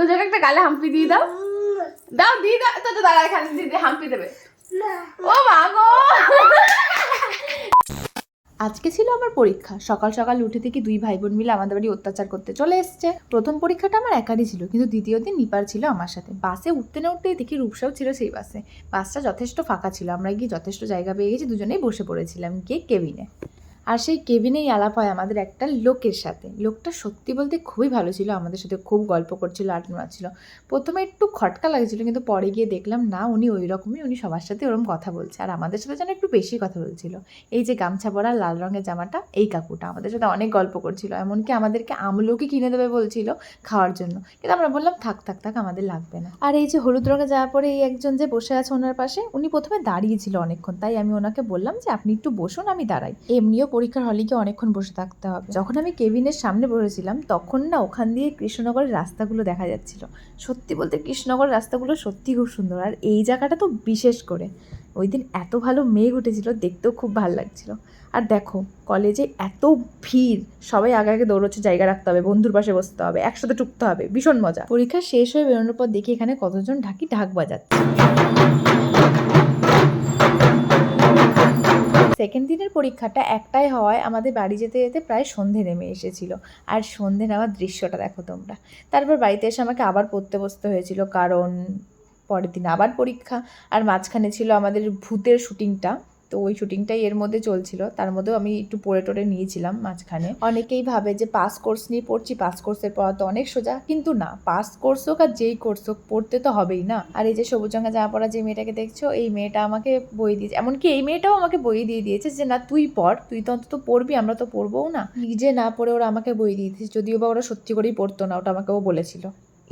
তোর জন্য একটা গালে হাম্পি দিয়ে দাও, দাও দিয়ে দাও, তো দাঁড়া এখানে দিদি হাম্পি দেবে। ও মা গো। আজকে ছিল আমার পরীক্ষা। সকাল সকাল উঠে থেকে দুই ভাই বোন মিলে আমাদের বাড়ি অত্যাচার করতে চলে এসছে। প্রথম পরীক্ষাটা আমার একারই ছিল, কিন্তু দ্বিতীয় দিন নিপার ছিল আমার সাথে। বাসে উঠতে না উঠতেই দেখি রূপসাও ছিল সেই বাসে। বাসটা যথেষ্ট ফাঁকা ছিল, আমরা গিয়ে যথেষ্ট জায়গা পেয়ে গেছি, দুজনেই বসে পড়েছিলাম গিয়ে কেবিনে। আর সেই কেবিনেই আলাপ হয় আমাদের একটা লোকের সাথে। লোকটা সত্যি বলতে খুবই ভালো ছিল, আমাদের সাথে খুব গল্প করছিল, আড্ডা মারছিল। প্রথমে একটু খটকা লাগছিল, কিন্তু পরে গিয়ে দেখলাম না, উনি ওই রকমই, উনি সবার সাথে ওরকম কথা বলছে। আর আমাদের সাথে যেন একটু বেশি কথা বলছিল। এই যে গামছা পরা লাল রঙের জামাটা, এই কাকুটা আমাদের সাথে অনেক গল্প করছিল, এমনকি আমাদেরকে আমলকি কিনে দেবে বলছিল খাওয়ার জন্য, কিন্তু আমরা বললাম থাক থাক থাক, আমাদের লাগবে না। আর এই যে হলুদ রঙের জামা পরে এই একজন যে বসে আছে ওনার পাশে, উনি প্রথমে দাঁড়িয়েছিল অনেকক্ষণ, তাই আমি ওনাকে বললাম যে আপনি একটু বসুন, আমি দাঁড়াই। এমনিও পরীক্ষার হলে গিয়ে অনেকক্ষণ বসে থাকতে হবে। যখন আমি কেবিনের সামনে বসেছিলাম তখন না ওখান দিয়ে কৃষ্ণনগরের রাস্তাগুলো দেখা যাচ্ছিল। সত্যি বলতে কৃষ্ণনগরের রাস্তাগুলো সত্যি খুব সুন্দর, আর এই জায়গাটা তো বিশেষ করে। ওই দিন এত ভালো মেঘ উঠেছিল, দেখতেও খুব ভালো লাগছিল। আর দেখো কলেজে এত ভিড়, সবাই আগে আগে দৌড়চ্ছে, জায়গা রাখতে হবে, বন্ধুর পাশে বসতে হবে, একসাথে টুকতে হবে, ভীষণ মজা। পরীক্ষা শেষ হয়ে বেরোনোর পর দেখি এখানে কতজন ঢাক বাজাচ্ছে। সেকেন্ড দিনের পরীক্ষাটা একটাই হওয়ায় আমাদের বাড়ি যেতে যেতে প্রায় সন্ধে নেমে এসেছিল। আর সন্ধে নেওয়ার দৃশ্যটা দেখো তোমরা। তারপর বাড়িতে এসে আমাকে আবার পড়তে বসতে হয়েছিল, কারণ পরের দিন আবার পরীক্ষা। আর মাঝখানে ছিল আমাদের ভূতের শুটিংটা, তো ওই শুটিংটাই এর মধ্যে চলছিল। তার মধ্যেও আমি একটু পড়ে টোরে নিয়েছিলাম মাঝখানে। অনেকেই ভাবে যে পাস কোর্স নিয়ে পড়ছি, পাস কোর্সের পড়া তো অনেক সোজা, কিন্তু না, পাস কোর্স হোক আর যেই কোর্স হোক পড়তে তো হবেই না। আর এই যে সবুজ রঙা জামা পড়া যে মেয়েটাকে দেখছো, এই মেয়েটা আমাকে বই দিয়েছে, এমনকি এই মেয়েটাও আমাকে বই দিয়ে দিয়েছে যে না তুই পড়, তুই তো অন্তত পড়বি, আমরা তো পড়বোও না। নিজে না পড়ে ওরা আমাকে বই দিয়ে দিয়েছে, যদিও বা ওরা সত্যি করেই পড়তো না, ওটা আমাকেও বলেছিল।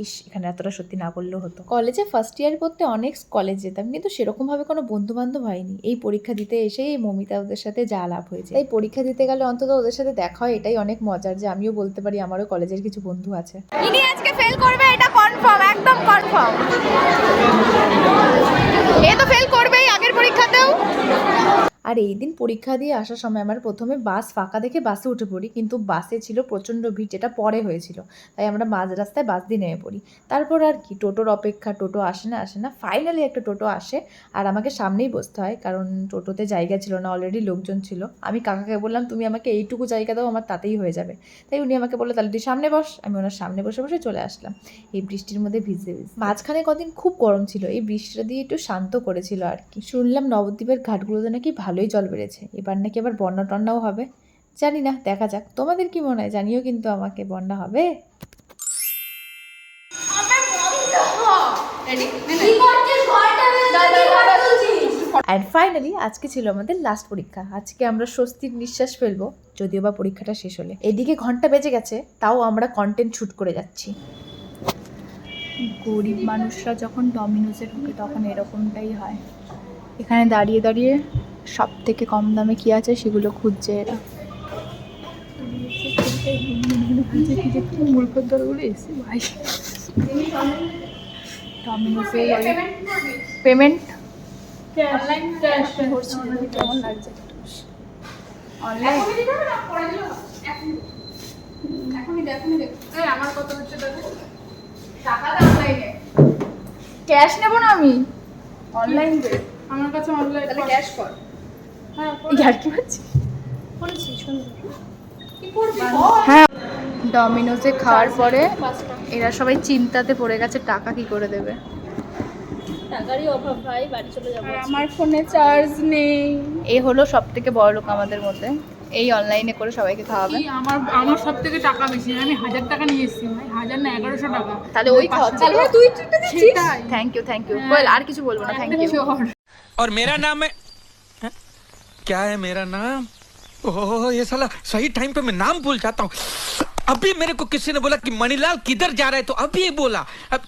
ইস, এখানে এতটা সত্যি না বললেও হতো। কলেজে ফার্স্ট ইয়ার করতে অনেক কলেজ যেতাম, কিন্তু সেরকমভাবে কোনো বন্ধু বান্ধব হয়নি। এই পরীক্ষা দিতে এসেই এই মমিতা ওদের সাথে যা লাভ হয়েছে। তাই পরীক্ষা দিতে গেলে অন্তত ওদের সাথে দেখা হয়, এটাই অনেক মজার যে আমিও বলতে পারি আমারও কলেজের কিছু বন্ধু আছে। ইনি আজকে ফেল করবে, এটা কনফার্ম, একদম কনফার্ম। এ তো ফেল করবেই আগের পরীক্ষাতেও। আর এই দিন পরীক্ষা দিয়ে আসার সময় আমার প্রথমে বাস ফাঁকা দেখে বাসে উঠে পড়ি, কিন্তু বাসে ছিল প্রচণ্ড ভিড়, যেটা পরে হয়েছিল। তাই আমরা মাঝ রাস্তায় বাস দিয়ে নেমে পড়ি। তারপর আর কি, টোটোর অপেক্ষা, টোটো আসে না। ফাইনালি একটা টোটো আসে, আর আমাকে সামনেই বসতে হয়, কারণ টোটোতে জায়গা ছিল না, অলরেডি লোকজন ছিল। আমি কাকাকে বললাম তুমি আমাকে এইটুকু জায়গা দাও, আমার তাতেই হয়ে যাবে। তাই উনি আমাকে বললো তাহলে তুই সামনে বস। আমি ওনার সামনে বসে বসে চলে আসলাম, এই বৃষ্টির মধ্যে ভিজতে। মাঝখানে কদিন খুব গরম ছিল, এই বৃষ্টিটা দিয়ে একটু শান্ত করেছিল আর কি। শুনলাম নবদ্বীপের ঘাটগুলোতে নাকি ভালোই জল বেড়েছে, এবার নাকি আবার বন্যা টন্যাও হবে। জানি না, দেখা যাক। তোমাদের কি মনে হয় জানিও কিন্তু আমাকে, বন্যা হবে? অ্যান্ড ফাইনালি আজকে ছিল আমাদের লাস্ট পরীক্ষা। আজকে আমরা স্বস্তির নিঃশ্বাস ফেলবো, যদিও বা পরীক্ষাটা শেষ হলে। এদিকে ঘন্টা বেজে গেছে, তাও আমরা কন্টেন্ট শুট করে যাচ্ছি। গরিব মানুষরা যখন ডমিনোজে ঢোকে তখন এরকমটাই হয়। এখানে দাঁড়িয়ে দাঁড়িয়ে সব থেকে কম দামে কি আছে সেগুলো খুঁজছে এরা। মূর্খর দরগুলো এসে ভাই ডমিনোজে পেমেন্ট কেমন লাগছে? ক্যাশ নেবো না আমি, অনলাইন দে আমার কাছে, অনলাইন তাহলে ক্যাশ কর। হ্যাঁ আর কি পাচ্ছি, হ্যাঁ। ডমিনোজে খাওয়ার পরে এরা সবাই চিন্তাতে পড়ে গেছে টাকা কি করে দেবে। টাকারই অভাব ভাই, বাড়ি চলে যাবো। আমার ফোনে চার্জ নেই। এই হলো সব থেকে বড় লোক আমাদের মধ্যে, এই অনলাইনে করে সবাইকে খাওয়াবে। আমার সব থেকে টাকা বেশি, আমি 1000 টাকা নিয়ে এসেছি ভাই, 1000 না 1100 টাকা। তাহলে ওই খাওয়া, তাহলে তুই ট্রিটটা দিচ্ছিস। থ্যাংক ইউ বল, আর কিছু বলবো না, থ্যাংক ইউ। और मेरा नाम है क्या है मेरा नाम? ओह ये साला सही टाइम पे मैं नाम भूल जाता हूँ। अभी मेरे को किसी ने बोला कि मणिलाल किधर जा रहा है, तो अभी ये बोला अब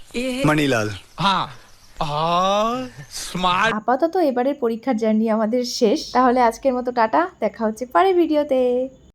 मणिलाल। हाँ स्मार्ट। আপাতত এবারের পরীক্ষার জার্নি আমাদের শেষ। তাহলে আজকের মতো টাটা, দেখা হচ্ছে পরের ভিডিওতে।